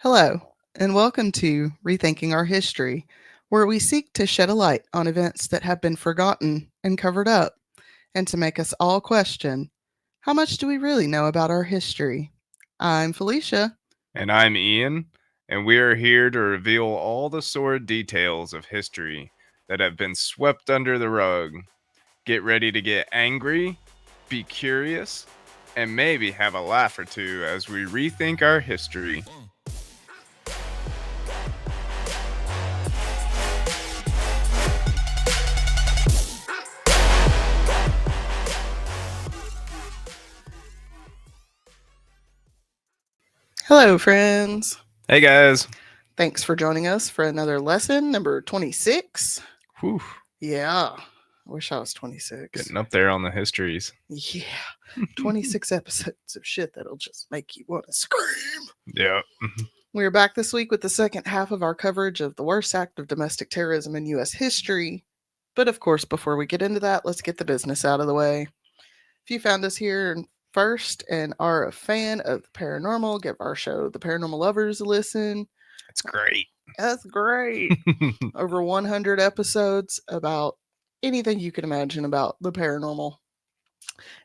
Hello, and welcome to Rethinking Our History, where we seek to shed a light on events that have been forgotten and covered up, and to make us all question how much do we really know about our history? I'm Felicia. And I'm Ian, and we are here to reveal all the sordid details of history that have been swept under the rug. Get ready to get angry, be curious, and maybe have a laugh or two as we rethink our history. Hello, friends. Hey guys. Thanks for joining us for another lesson, number 26. Whew, Yeah, I wish I was 26. getting up there on the histories. Yeah, 26 episodes of shit that'll just make you want to scream. Yeah. We are back this week with the second half of our coverage of the worst act of domestic terrorism in U.S. history. But of course, before we get into that, let's get the business out of the way. If you found us here first and are a fan of the paranormal, give our show, The Paranormal Lovers, a listen. It's great. That's great. Over 100 episodes about anything you can imagine about the paranormal.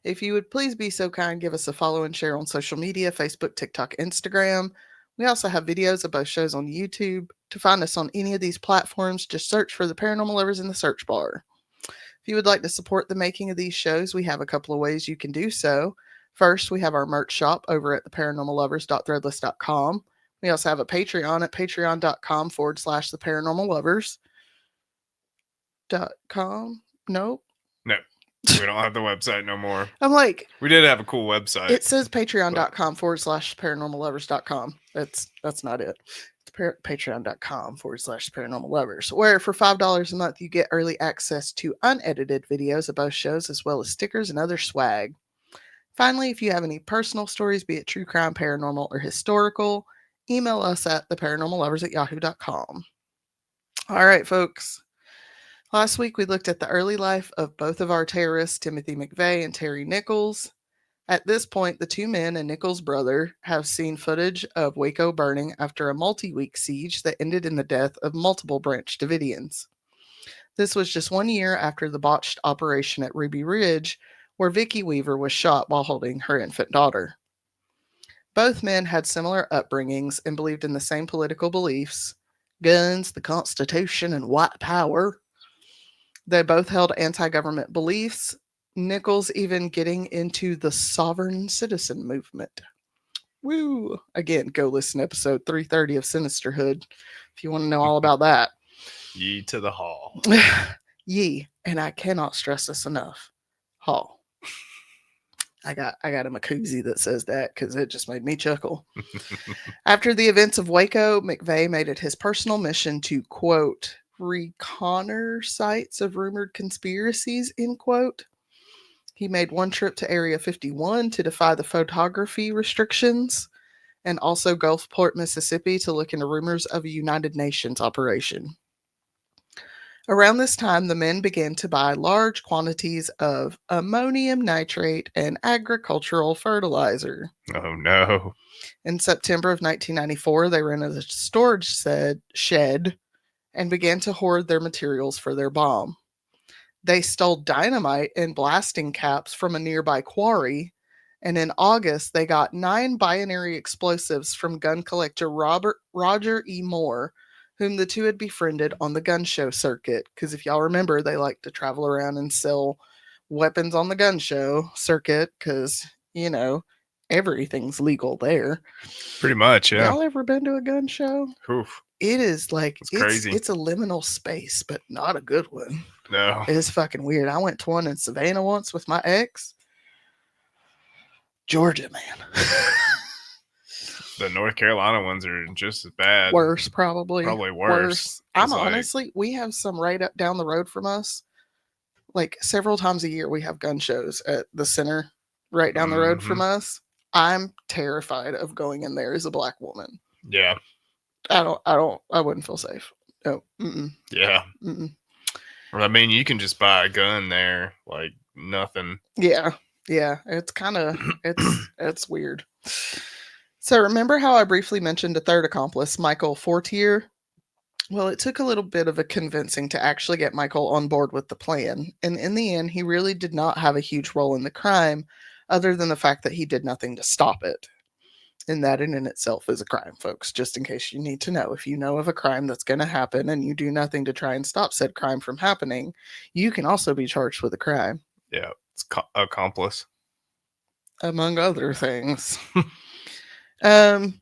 If you would please be so kind, give us a follow and share on social media, Facebook, TikTok, Instagram. We also have videos of both shows on YouTube. To find us on any of these platforms, just search for The Paranormal Lovers in the search bar. If you would like to support the making of these shows, we have a couple of ways you can do so. First, we have our merch shop over at theparanormallovers.threadless.com. We also have a Patreon at patreon.com/theparanormallovers.com. Nope. No, we don't have the website no more. I'm like, we did have a cool website. It says patreon.com/paranormallovers.com. That's not it. It's patreon.com/paranormallovers, where for $5 a month you get early access to unedited videos of both shows as well as stickers and other swag. Finally, if you have any personal stories, be it true crime, paranormal, or historical, email us at theparanormallovers@yahoo.com. All right, folks. Last week we looked at the early life of both of our terrorists, Timothy McVeigh and Terry Nichols. At this point, the two men and Nichols' brother have seen footage of Waco burning after a multi-week siege that ended in the death of multiple Branch Davidians. This was just 1 year after the botched operation at Ruby Ridge, where Vicki Weaver was shot while holding her infant daughter. Both men had similar upbringings and believed in the same political beliefs: guns, the Constitution, and white power. They both held anti-government beliefs, Nichols even getting into the sovereign citizen movement. Woo! Again, go listen to episode 330 of Sinisterhood if you want to know all about that. Ye to the hall. Ye, and I cannot stress this enough. Hall. I got him a koozie that says that because it just made me chuckle. After the events of Waco, McVeigh made it his personal mission to, quote, reconnoiter sites of rumored conspiracies, end quote. He made one trip to Area 51 to defy the photography restrictions, and also Gulfport, Mississippi to look into rumors of a United Nations operation. Around this time, the men began to buy large quantities of ammonium nitrate and agricultural fertilizer. Oh no. In September of 1994, they rented a storage shed and began to hoard their materials for their bomb. They stole dynamite and blasting caps from a nearby quarry, and in August, they got 9 binary explosives from gun collector Roger E. Moore, whom the two had befriended on the gun show circuit. Because if y'all remember, they like to travel around and sell weapons on the gun show circuit because, you know, everything's legal there. Pretty much, yeah. Y'all ever been to a gun show? Oof. It is like, it's crazy. It's a liminal space, but not a good one. No. It's fucking weird. I went to one in Savannah once with my ex. Georgia, man. The North Carolina ones are just as bad. Worse, probably. Probably worse. I'm honestly, we have some right up down the road from us. Like several times a year, we have gun shows at the center right down the road from us. I'm terrified of going in there as a black woman. Yeah. I wouldn't feel safe. No. Mm-mm. Yeah. Mm-mm. I mean, you can just buy a gun there, like nothing. Yeah. It's kind of, it's weird. So remember how I briefly mentioned a third accomplice, Michael Fortier? Well, it took a little bit of a convincing to actually get Michael on board with the plan, and in the end, he really did not have a huge role in the crime, other than the fact that he did nothing to stop it. And that in itself is a crime, folks, just in case you need to know. If you know of a crime that's going to happen and you do nothing to try and stop said crime from happening, you can also be charged with a crime, Yeah, it's accomplice. among other things. um,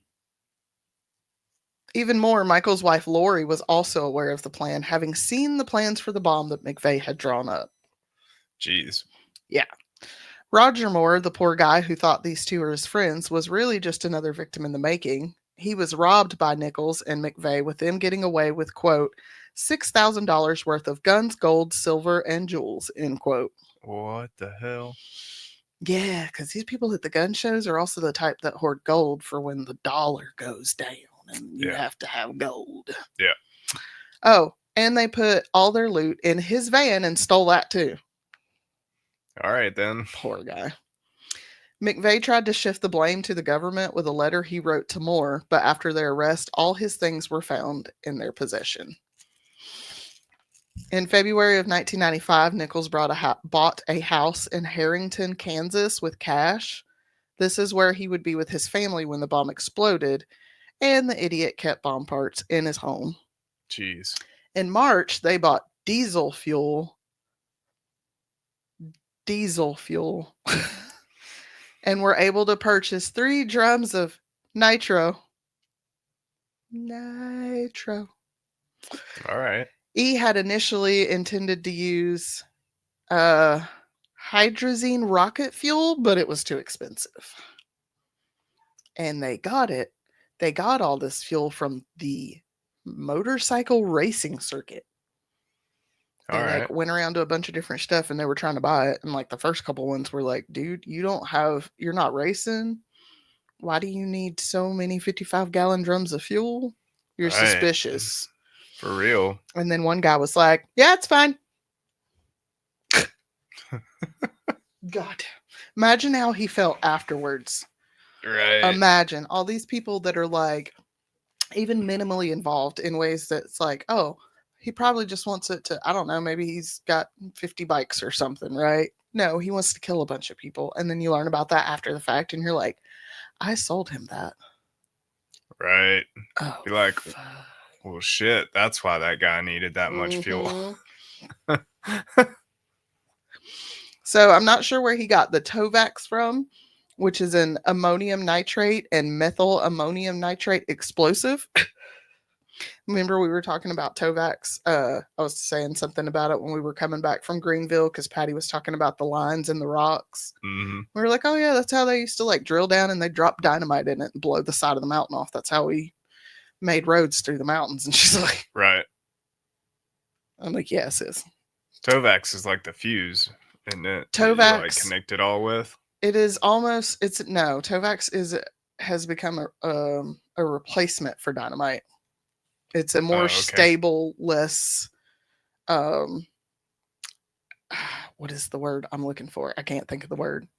Even more, Michael's wife Lori was also aware of the plan, having seen the plans for the bomb that McVeigh had drawn up. Jeez. Yeah. Roger Moore, the poor guy who thought these two were his friends, was really just another victim in the making. He was robbed by Nichols and McVeigh, with them getting away with, quote, $6,000 worth of guns, gold, silver, and jewels, end quote. What the hell? Yeah, because these people at the gun shows are also the type that hoard gold for when the dollar goes down and you have to have gold. Yeah. Oh, and they put all their loot in his van and stole that too. All right, then. Poor guy. McVeigh tried to shift the blame to the government with a letter he wrote to Moore, but after their arrest, all his things were found in their possession. In February of 1995, Nichols bought a house in Harrington, Kansas with cash. This is where he would be with his family when the bomb exploded, and the idiot kept bomb parts in his home. Jeez. In March, they bought diesel fuel, and were able to purchase 3 drums of nitro. All right. E had initially intended to use hydrazine rocket fuel, but it was too expensive. And they got it. They got all this fuel from the motorcycle racing circuit. They All right. went around to a bunch of different stuff and they were trying to buy it. And like the first couple ones were like, dude, you're not racing. Why do you need so many 55-gallon drums of fuel? You're Right. suspicious. For real. And then one guy was like, yeah, it's fine. God. Imagine how he felt afterwards. Right. Imagine all these people that are like even minimally involved in ways that's like, oh, he probably just wants it to, I don't know, maybe he's got 50 bikes or something, right? No, he wants to kill a bunch of people. And then you learn about that after the fact and you're like, I sold him that. Right. Oh, Be like, well, shit, that's why that guy needed that much fuel. So I'm not sure where he got the Tovax from, which is an ammonium nitrate and methyl ammonium nitrate explosive. Remember we were talking about Tovax? I was saying something about it when we were coming back from Greenville because Patty was talking about the lines and the rocks. Mm-hmm. We were like, oh yeah, that's how they used to like drill down and they drop dynamite in it and blow the side of the mountain off. That's how we made roads through the mountains. And she's like, right. I'm like, yeah, sis. Tovax is like the fuse, isn't it? Tovax, that you, like, connect it all with. It is almost. Tovax has become a replacement for dynamite. It's a more stable, less what is the word I'm looking for? I can't think of the word.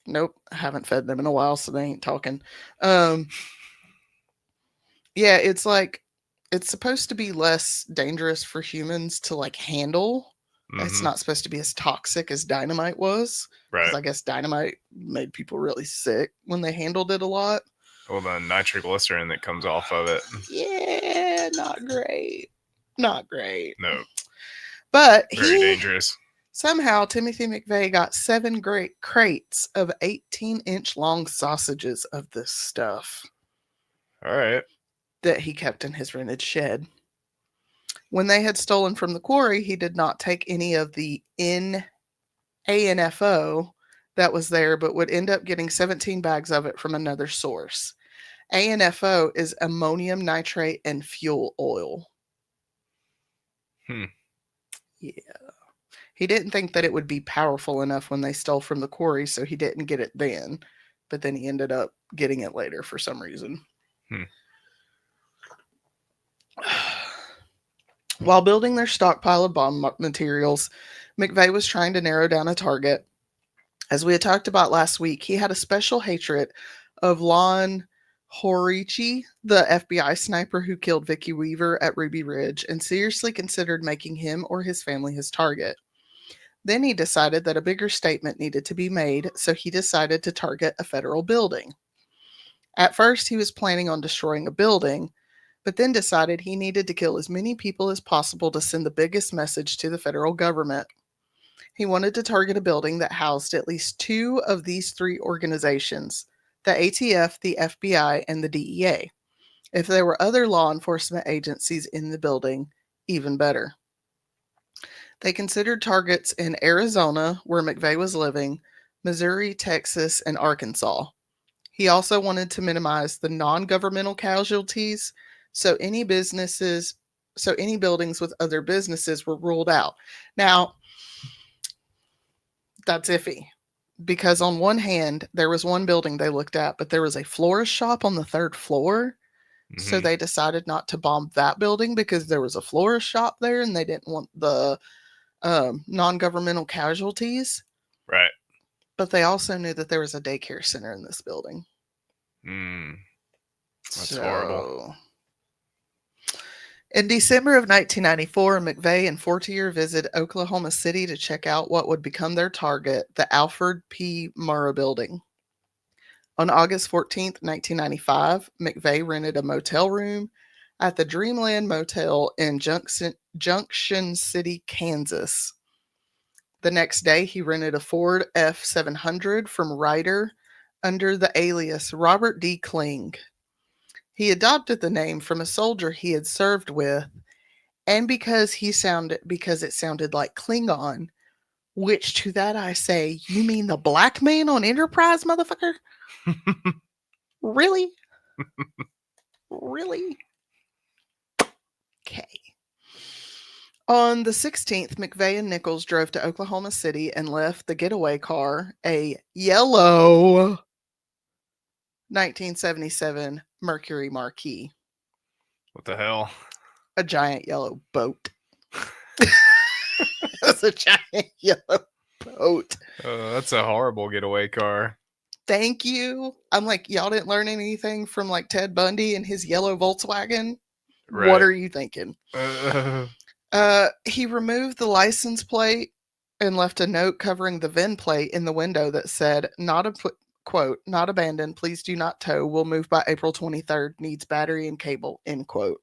Nope, I haven't fed them in a while, so they ain't talking. Yeah, it's like it's supposed to be less dangerous for humans to like handle. Mm-hmm. It's not supposed to be as toxic as dynamite was. Right. I guess dynamite made people really sick when they handled it a lot. Well, the nitroglycerin that comes off of it. Yeah, not great. Not great. No. But very dangerous. Somehow, Timothy McVeigh got 7 great crates of 18-inch long sausages of this stuff. All right. That he kept in his rented shed. When they had stolen from the quarry, he did not take any of the ANFO that was there, but would end up getting 17 bags of it from another source. ANFO is ammonium nitrate and fuel oil. Yeah. He didn't think that it would be powerful enough when they stole from the quarry, so he didn't get it then. But then he ended up getting it later for some reason. While building their stockpile of bomb materials, McVeigh was trying to narrow down a target. As we had talked about last week, he had a special hatred of lawn Horichi, the FBI sniper who killed Vicky Weaver at Ruby Ridge, and seriously considered making him or his family his target. Then he decided that a bigger statement needed to be made, so he decided to target a federal building. At first, he was planning on destroying a building, but then decided he needed to kill as many people as possible to send the biggest message to the federal government. He wanted to target a building that housed at least two of these three organizations: the ATF, the FBI, and the DEA. If there were other law enforcement agencies in the building, even better. They considered targets in Arizona, where McVeigh was living, Missouri, Texas, and Arkansas. He also wanted to minimize the non-governmental casualties, so any businesses so any buildings with other businesses were ruled out. Now, that's iffy because on one hand, there was one building they looked at, but there was a florist shop on the third floor. So Mm-hmm. they decided not to bomb that building because there was a florist shop there and they didn't want the non governmental casualties. Right. But they also knew that there was a daycare center in this building. Mm. That's horrible. So, in December of 1994, McVeigh and Fortier visited Oklahoma City to check out what would become their target, the Alfred P. Murrah Building. On August 14th, 1995, McVeigh rented a motel room at the Dreamland Motel in Junction City, Kansas. The next day, he rented a Ford F700 from Ryder under the alias Robert D. Kling. He adopted the name from a soldier he had served with, and because it sounded like Klingon, which to that I say, you mean the black man on Enterprise, motherfucker? Really? Really? Okay. On the 16th, McVeigh and Nichols drove to Oklahoma City and left the getaway car, a yellow 1977 Mercury Marquis, What the hell? a giant yellow boat. It's a giant yellow boat. That's a horrible getaway car. Thank you. I'm like, y'all didn't learn anything from like Ted Bundy and his yellow Volkswagen? What Right. are you thinking? Uh, He removed the license plate and left a note covering the VIN plate in the window that said, "Not a quote, not abandoned. Please do not tow. Will move by April 23rd. Needs battery and cable." End quote.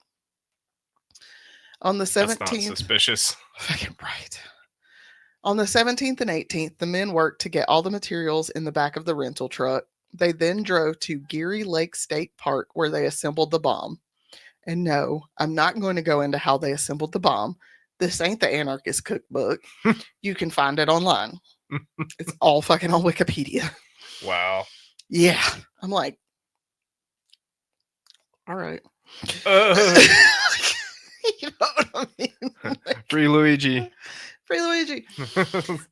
On the that's not 17th, suspicious. fucking right. On the 17th and 18th, the men worked to get all the materials in the back of the rental truck. They then drove to Geary Lake State Park where they assembled the bomb. And no, I'm not going to go into how they assembled the bomb. This ain't the anarchist cookbook. You can find it online. It's all fucking on Wikipedia. Wow. Yeah. I'm like, all right. Uh, You know what I mean? Like, Free Luigi. Free Luigi.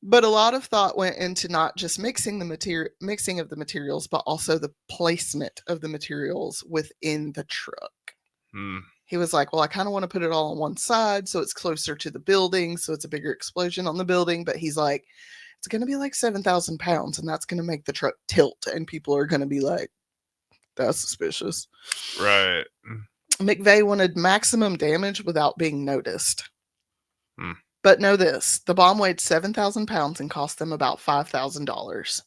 But a lot of thought went into not just mixing of the materials, but also the placement of the materials within the truck. Hmm. He was like, well, I kind of want to put it all on one side so it's closer to the building, so it's a bigger explosion on the building. But he's like, it's going to be like 7,000 pounds, and that's going to make the truck tilt, and people are going to be like, that's suspicious. Right. McVeigh wanted maximum damage without being noticed. Hmm. But know this, the bomb weighed 7,000 pounds and cost them about $5,000.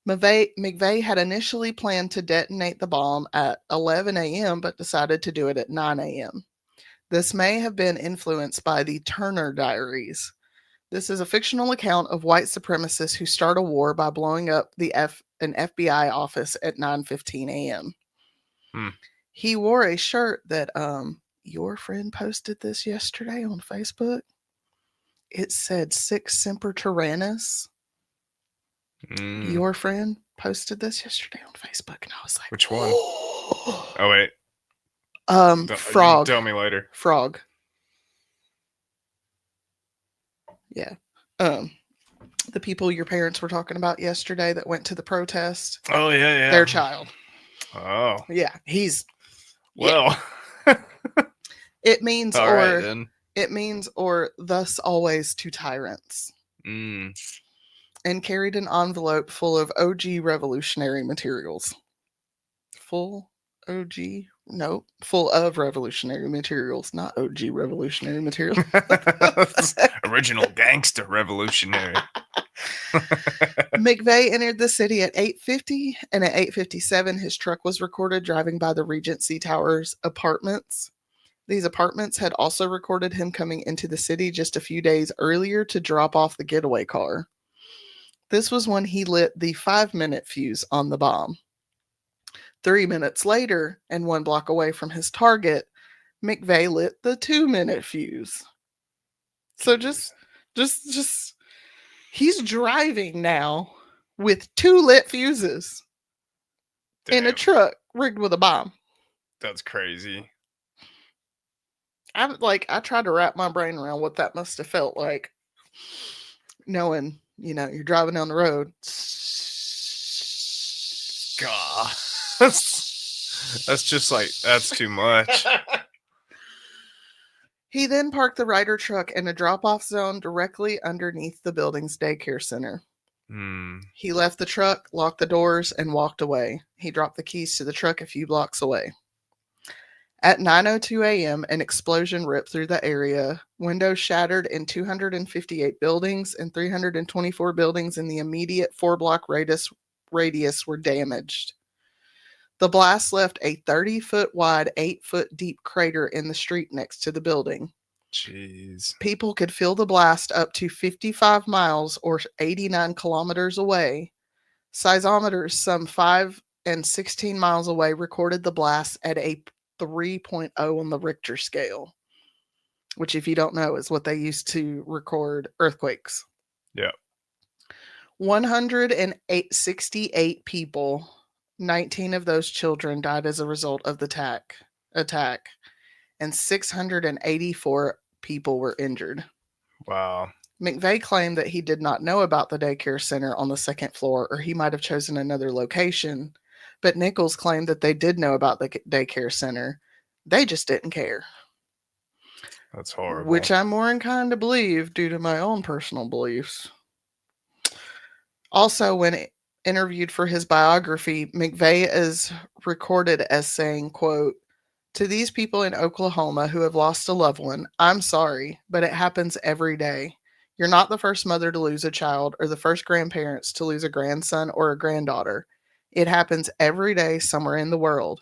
McVeigh had initially planned to detonate the bomb at 11 a.m., but decided to do it at 9 a.m. This may have been influenced by the Turner Diaries. This is a fictional account of white supremacists who start a war by blowing up an FBI office at 9:15 a.m. Hmm. He wore a shirt that your friend posted this yesterday on Facebook. It said Sic Semper Tyrannis. Mm. Your friend posted this yesterday on Facebook, and I was like, Which one? Oh wait. Frog. Tell me later. Frog. Yeah. The people your parents were talking about yesterday that went to the protest, Oh yeah. their child. Oh. Yeah, he's Well. it means All or right then. it means or thus always to tyrants. Mm. And carried an envelope full of OG revolutionary materials. Full OG. No, full of revolutionary materials, not OG revolutionary materials. Original gangster revolutionary. McVeigh entered the city at 8:50, and at 8:57 his truck was recorded driving by the Regency Towers apartments. These apartments had also recorded him coming into the city just a few days earlier to drop off the getaway car. This was when he lit the 5-minute fuse on the bomb. 3 minutes later, and 1 block away from his target, McVeigh lit the 2-minute fuse. So just he's driving now with 2 lit fuses in a Damn, truck rigged with a bomb. that's crazy. I tried to wrap my brain around what that must have felt like, knowing, you're driving down the road. God, that's just like that's too much. He then parked the Ryder truck in a drop off zone directly underneath the building's daycare center. Hmm. He left the truck, locked the doors, and walked away. He dropped the keys to the truck a few blocks away. At 9:02 a.m., an explosion ripped through the area. Windows shattered in 258 buildings, and 324 buildings in the immediate 4-block radius were damaged. The blast left a 30-foot wide, 8-foot deep crater in the street next to the building. Jeez. People could feel the blast up to 55 miles or 89 kilometers away. Seismometers some 5 and 16 miles away recorded the blast at a 3.0 on the Richter scale, which, if you don't know, is what they used to record earthquakes. Yeah. 168 people, 19 of those children, died as a result of the attack, and 684 people were injured. Wow. McVeigh claimed that he did not know about the daycare center on the second floor, or he might have chosen another location. But Nichols claimed that they did know about the daycare center. They just didn't care. That's horrible. Which I'm more inclined to believe due to my own personal beliefs. Also, when interviewed for his biography, McVeigh is recorded as saying, quote, "To these people in Oklahoma who have lost a loved one, I'm sorry, but it happens every day. You're not the first mother to lose a child or the first grandparents to lose a grandson or a granddaughter. It happens every day somewhere in the world.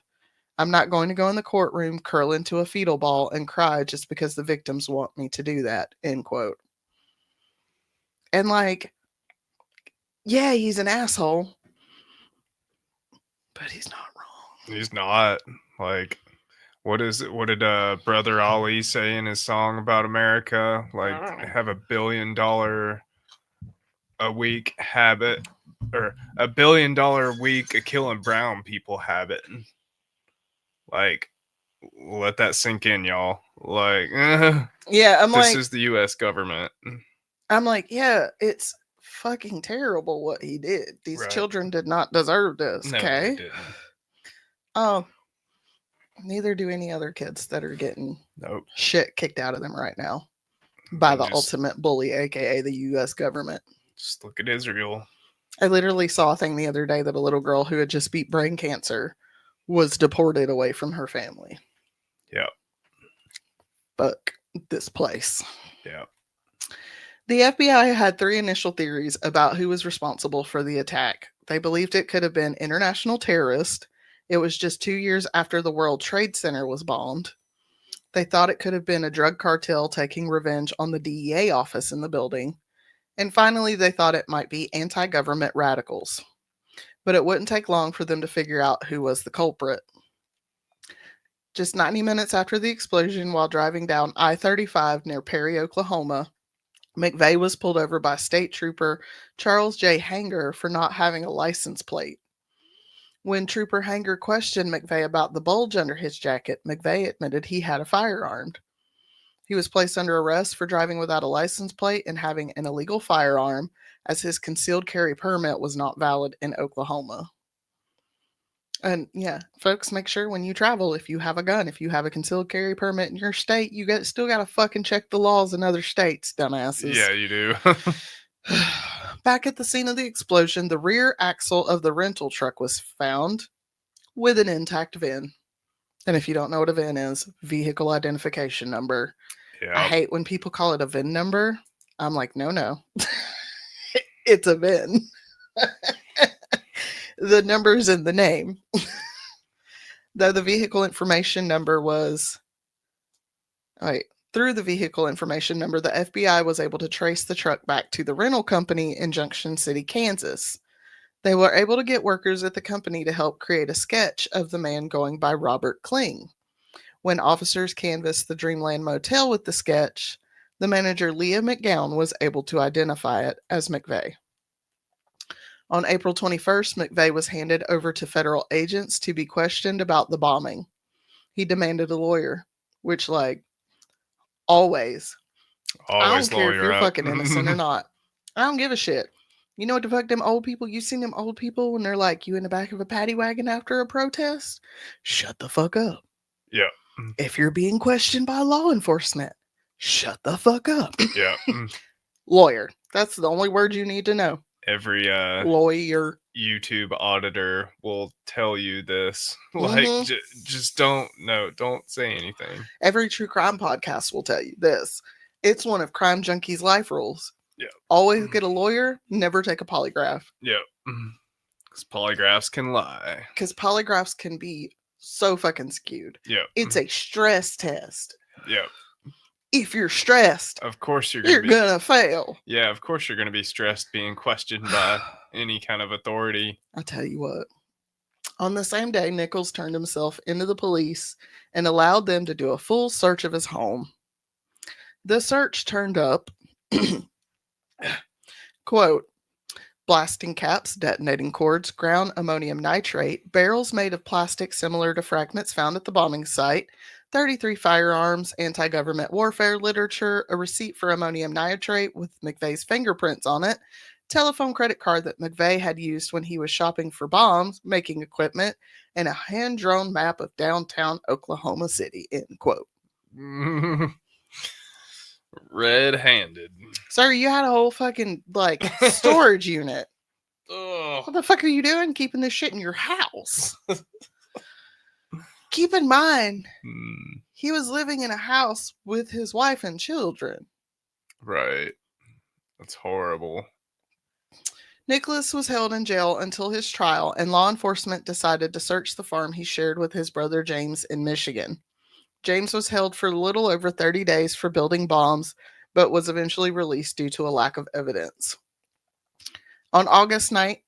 I'm not going to go in the courtroom, curl into a fetal ball, and cry just because the victims want me to do that," end quote. And yeah, he's an asshole, but he's not wrong. He's not. Like, what is it? What did Brother Ali say in his song about America? Like, have $1 billion a week habit, or $1 billion a week of killing brown people habit. Like, let that sink in, y'all. Like, Yeah, this is the U.S. government. I'm like, yeah, it's fucking terrible what he did. These children did not deserve this, okay? No, they didn't. Oh, neither do any other kids that are getting shit kicked out of them right now by the ultimate bully, aka the U.S. government. Just look at Israel. I literally saw a thing the other day that a little girl who had just beat brain cancer was deported away from her family. Yeah. Fuck this place. Yeah. The FBI had 3 initial theories about who was responsible for the attack. They believed it could have been international terrorists. It was just 2 years after the World Trade Center was bombed. They thought it could have been a drug cartel taking revenge on the DEA office in the building. And finally, they thought it might be anti-government radicals. But it wouldn't take long for them to figure out who was the culprit. Just 90 minutes after the explosion, while driving down I-35 near Perry, Oklahoma, McVeigh was pulled over by State Trooper Charles J. Hanger for not having a license plate. When Trooper Hanger questioned McVeigh about the bulge under his jacket, McVeigh admitted he had a firearm. He was placed under arrest for driving without a license plate and having an illegal firearm, as his concealed carry permit was not valid in Oklahoma. And yeah, folks, make sure when you travel, if you have a gun, if you have a concealed carry permit in your state, you still got to fucking check the laws in other states, dumbasses. Yeah, you do. Back at the scene of the explosion, the rear axle of the rental truck was found. with an intact VIN. And if you don't know what a VIN is, vehicle identification number. I Yep. hate when people call it a VIN number. I'm like, no, no. It's a VIN. The number's in the name. Though the vehicle information number was wait, through the vehicle information number, the FBI was able to trace the truck back to the rental company in Junction City, Kansas. They were able to get workers at the company to help create a sketch of the man going by Robert Kling. When officers canvassed the Dreamland Motel with the sketch, the manager Leah McGowan was able to identify it as McVeigh. On April 21st, McVeigh was handed over to federal agents to be questioned about the bombing. He demanded a lawyer, which, like, always. I don't Always care if lawyer you're up. fucking innocent or not. I don't give a shit. You know what the fuck them old people, you seen them old people when they're like you in the back of a paddy wagon after a protest? Shut the fuck up. Yeah. If you're being questioned by law enforcement, shut the fuck up. Yeah. Lawyer. That's the only word you need to know. Every Lawyer. YouTube auditor will tell you this. Like, hmm just don't say anything. Every true crime podcast will tell you this. It's one of Crime Junkie's life rules. Yeah. Always get a lawyer, never take a polygraph. Yeah. Because polygraphs can lie. Because polygraphs can be so fucking skewed. Yeah. It's a stress test. Yeah. If you're stressed, Of course you're gonna fail. Yeah, of course you're gonna be stressed being questioned by any kind of authority. I tell you what. On the same day, Nichols turned himself into the police and allowed them to do a full search of his home. The search turned up, quote, blasting caps, detonating cords, ground ammonium nitrate, barrels made of plastic similar to fragments found at the bombing site, 33 firearms, anti government warfare literature, a receipt for ammonium nitrate with McVeigh's fingerprints on it, telephone credit card that McVeigh had used when he was shopping for bombs making equipment, and a hand drawn map of downtown Oklahoma City, end quote. Red handed. Sir, you had a whole fucking like storage unit. Ugh. What the fuck are you doing keeping this shit in your house? Keep in mind, he was living in a house with his wife and children. Right. That's horrible. Nicholas was held in jail until his trial, and law enforcement decided to search the farm he shared with his brother James in Michigan. James was held for a little over 30 days for building bombs, but was eventually released due to a lack of evidence. On August 10th,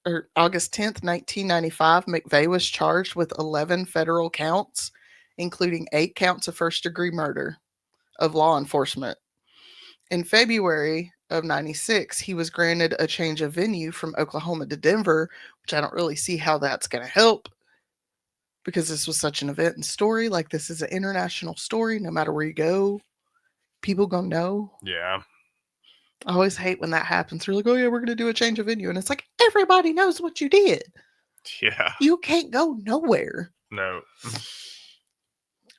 1995, McVeigh was charged with 11 federal counts, including 8 counts of first-degree murder of law enforcement. In February of 96, he was granted a change of venue from Oklahoma to Denver, which I don't really see how that's going to help because this was such an event and story. Like, this is an international story. No matter where you go, people going to know. Yeah. I always hate when that happens. They're like, oh, yeah, we're going to do a change of venue. And it's like, everybody knows what you did. Yeah. You can't go nowhere. No.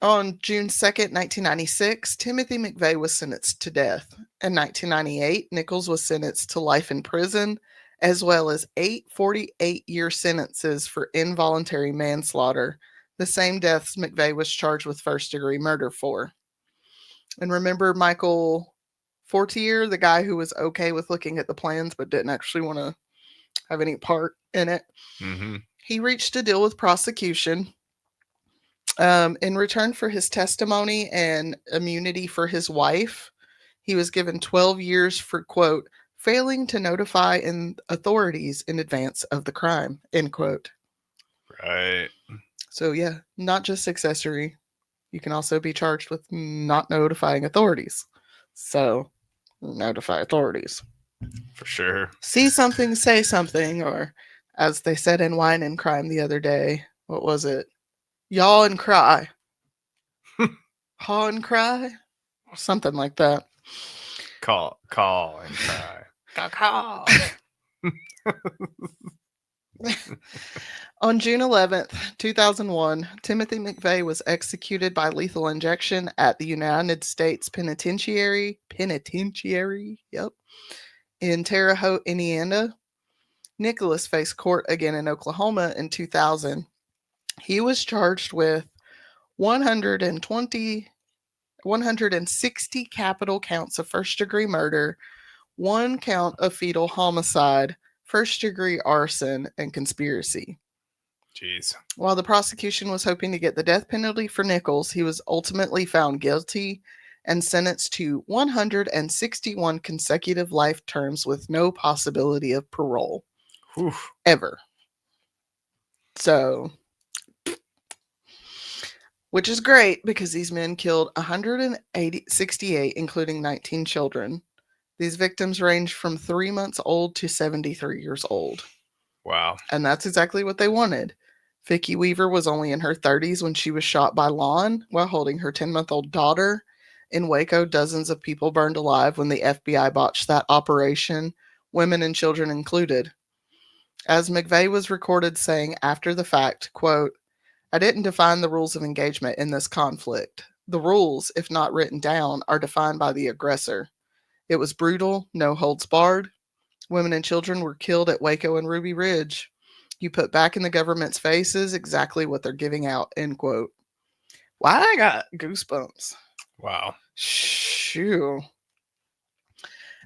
On June 2nd, 1996, Timothy McVeigh was sentenced to death. In 1998, Nichols was sentenced to life in prison, as well as 8 48-year sentences for involuntary manslaughter, the same deaths McVeigh was charged with first-degree murder for. And remember Michael Fortier, the guy who was okay with looking at the plans but didn't actually want to have any part in it? Mm-hmm. He reached a deal with prosecution. In return for his testimony and immunity for his wife, he was given 12 years for, quote, failing to notify authorities in advance of the crime, end quote. Right. So, yeah, not just accessory. You can also be charged with not notifying authorities. So, notify authorities. For sure. See something, say something, or as they said in Wine and Crime the other day, what was it? Yaw and cry. Haw and cry? Something like that. Call and cry. Caw. On June 11th, 2001, Timothy McVeigh was executed by lethal injection at the United States Penitentiary, yep, in Terre Haute, Indiana. Nicholas faced court again in Oklahoma in 2000. He was charged with 120 160 capital counts of first degree murder, one count of fetal homicide, first degree arson, and conspiracy. Jeez. While the prosecution was hoping to get the death penalty for Nichols, he was ultimately found guilty and sentenced to 161 consecutive life terms with no possibility of parole Whew. ever. So, which is great because these men killed 168, including 19 children. These victims ranged from 3 months old to 73 years old. Wow. And that's exactly what they wanted. Vicki Weaver was only in her 30s when she was shot by Lon while holding her 10-month-old daughter. In Waco, dozens of people burned alive when the FBI botched that operation, women and children included. As McVeigh was recorded saying after the fact, quote, I didn't define the rules of engagement in this conflict. The rules, if not written down, are defined by the aggressor. It was brutal, no holds barred. Women and children were killed at Waco and Ruby Ridge. You put back in the government's faces exactly what they're giving out, end quote. Why I got goosebumps. Wow. Shoo.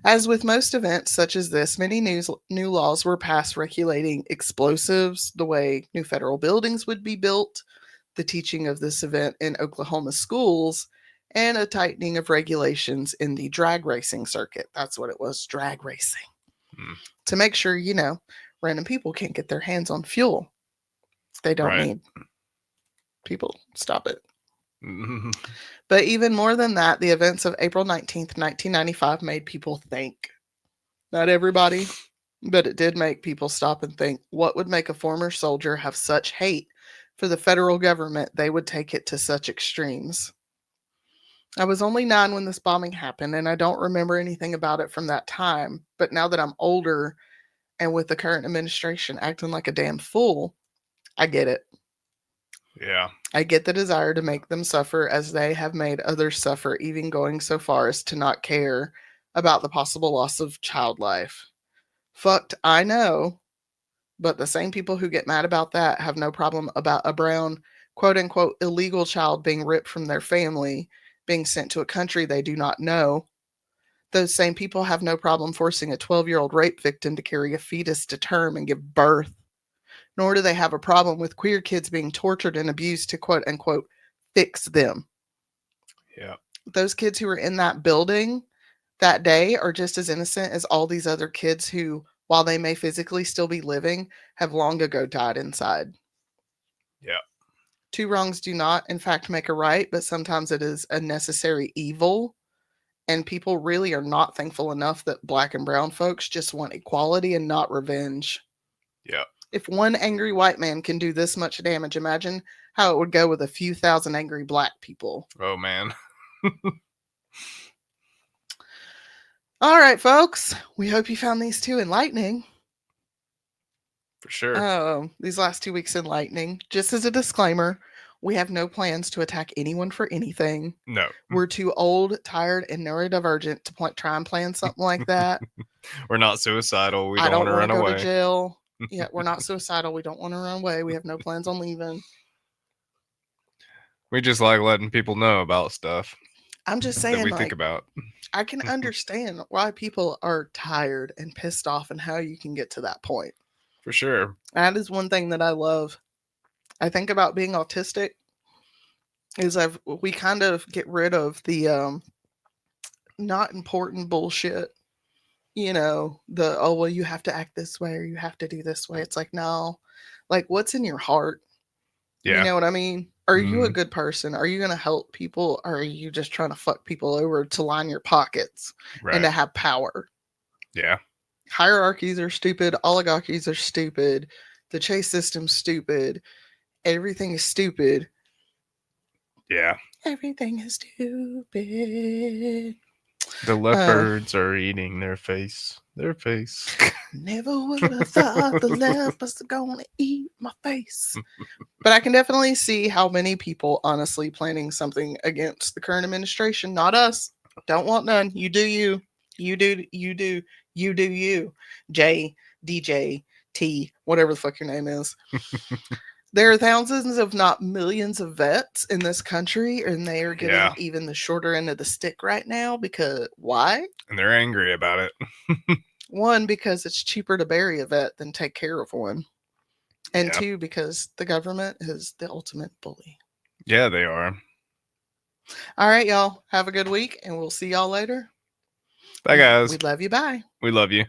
As with most events such as this, many new laws were passed regulating explosives, the way new federal buildings would be built, the teaching of this event in Oklahoma schools, and a tightening of regulations in the drag racing circuit. That's what it was, drag racing. Hmm. To make sure, random people can't get their hands on fuel they don't Right. need. People, stop it. But even more than that, the events of April 19th, 1995 made people think. Not everybody, but it did make people stop and think what would make a former soldier have such hate for the federal government they would take it to such extremes. I was only 9 when this bombing happened, and I don't remember anything about it from that time. But now that I'm older and with the current administration acting like a damn fool, I get it. Yeah. I get the desire to make them suffer as they have made others suffer, even going so far as to not care about the possible loss of child life. Fucked, I know, but the same people who get mad about that have no problem about a brown, quote unquote, illegal child being ripped from their family, being sent to a country they do not know. Those same people have no problem forcing a 12-year-old rape victim to carry a fetus to term and give birth. Nor do they have a problem with queer kids being tortured and abused to quote unquote fix them. Yeah. Those kids who were in that building that day are just as innocent as all these other kids who, while they may physically still be living, have long ago died inside. Yeah. Two wrongs do not, in fact, make a right, but sometimes it is a necessary evil. And people really are not thankful enough that black and brown folks just want equality and not revenge. Yeah. If one angry white man can do this much damage, imagine how it would go with a few thousand angry black people. Oh man. All right, folks. We hope you found these two enlightening. For sure. These last 2 weeks enlightening. Just as a disclaimer, we have no plans to attack anyone for anything. No. We're too old, tired, and neurodivergent to try and plan something like that. We're not suicidal. We I don't want don't to want to run go to away. jail. Yeah, we're not suicidal. We don't want to run away. We have no plans on leaving. We just like letting people know about stuff I'm just that saying, we like, think about. I can understand why people are tired and pissed off and how you can get to that point. For sure. That is one thing that I love. I think about being autistic is we kind of get rid of the not important bullshit. The oh well you have to act this way or you have to do this way. It's like no. Like what's in your heart? You Yeah. know what I mean? Are you a Mhm. good person? Are you going to help people? Or are you just trying to fuck people over to line your pockets and Right. to have power? Yeah. Hierarchies are stupid. Oligarchies are stupid. The chase system's stupid. Everything is stupid. Yeah. Everything is stupid. The Uh, leopards are eating their face. Their face. Never would have thought the leopards are gonna eat my face. But I can definitely see how many people honestly planning something against the current administration. Not us. Don't want none. You do you. You do you do you do you. J DJ T whatever the fuck your name is. There are thousands, if not millions, of vets in this country, and they are getting Yeah. even the shorter end of the stick right now because why? And they're angry about it. One, because it's cheaper to bury a vet than take care of one. And Yeah. two, because the government is the ultimate bully. Yeah, they are. All right, y'all. Have a good week, and we'll see y'all later. Bye, guys. We love you. Bye. We love you.